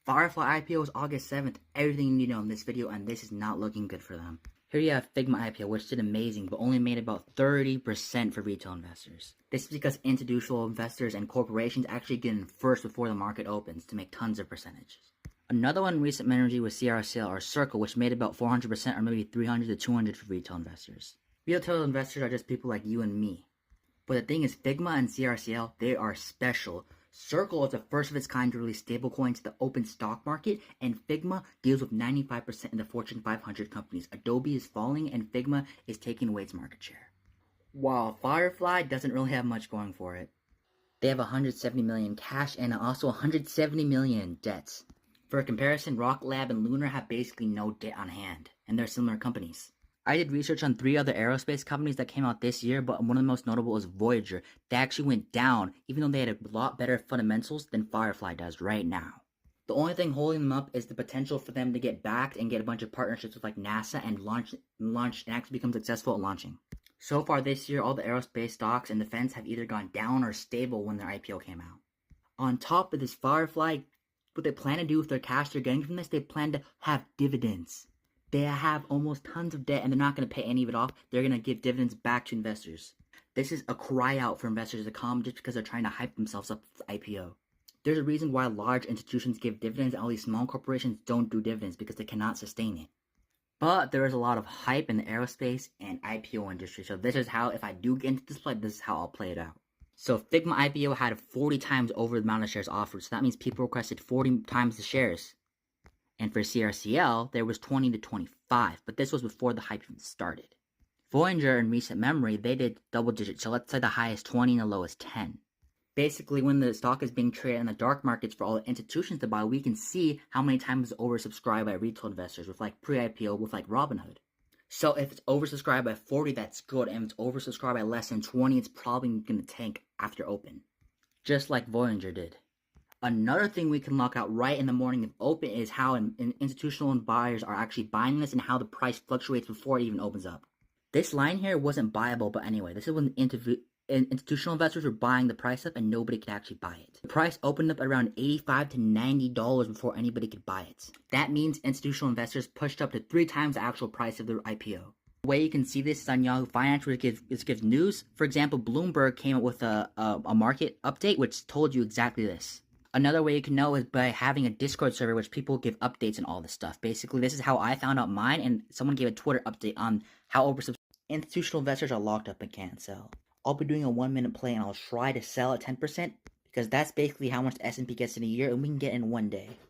Firefly IPO is August 7th. Everything you need to know in this video, and this is not looking good for them. Here you have Figma IPO, which did amazing, but only made about 30% for retail investors. This is because institutional investors and corporations actually get in first before the market opens to make tons of percentages. Another one in recent memory was CRCL or Circle, which made about 400% or maybe 300 to 200 for retail investors. Retail investors are just people like you and me. But the thing is, Figma and CRCL, they are special. Circle is the first of its kind to release stablecoins to the open stock market, and Figma deals with 95% of the Fortune 500 companies. Adobe is falling, and Figma is taking away its market share. While Firefly doesn't really have much going for it. They have 170 million cash and also 170 million debts. For comparison, Rocket Lab and Lunar have basically no debt on hand, and they're similar companies. I did research on 3 other aerospace companies that came out this year, but one of the most notable is Voyager. They actually went down, even though they had a lot better fundamentals than Firefly does right now. The only thing holding them up is the potential for them to get backed and get a bunch of partnerships with like NASA and launch and actually become successful at launching. So far this year, all the aerospace stocks and defense have either gone down or stable when their IPO came out. On top of this, Firefly, what they plan to do with their cash they're getting from this, they plan to have dividends. They have almost tons of debt and they're not going to pay any of it off. They're going to give dividends back to investors. This is a cry out for investors to come just because they're trying to hype themselves up for the IPO. There's a reason why large institutions give dividends and all these small corporations don't do dividends because they cannot sustain it. But there is a lot of hype in the aerospace and IPO industry. So this is how, if I do get into this play, this is how I'll play it out. So Figma IPO had 40 times over the amount of shares offered. So that means people requested 40 times the shares. And for CRCL, there was 20 to 25, but this was before the hype even started. Voyager, in recent memory, they did double digits, so let's say the highest 20 and the lowest 10. Basically, when the stock is being traded in the dark markets for all the institutions to buy, we can see how many times it's oversubscribed by retail investors with like pre-IPO with like Robinhood. So if it's oversubscribed by 40, that's good, and if it's oversubscribed by less than 20, it's probably going to tank after open. Just like Voyager did. Another thing we can lock out right in the morning of open is how institutional buyers are actually buying this and how the price fluctuates before it even opens up. This line here wasn't buyable, but anyway, this is when institutional investors were buying the price up and nobody could actually buy it. The price opened up at around $85 to $90 before anybody could buy it. That means institutional investors pushed up to 3 times the actual price of their IPO. The way you can see this is on Yahoo Finance, where it gives news. For example, Bloomberg came up with a market update which told you exactly this. Another way you can know is by having a Discord server which people give updates and all this stuff. Basically, this is how I found out mine, and someone gave a Twitter update on how institutional investors are locked up and can't sell. I'll be doing a 1-minute play and I'll try to sell at 10% because that's basically how much the S&P gets in a year and we can get in one day.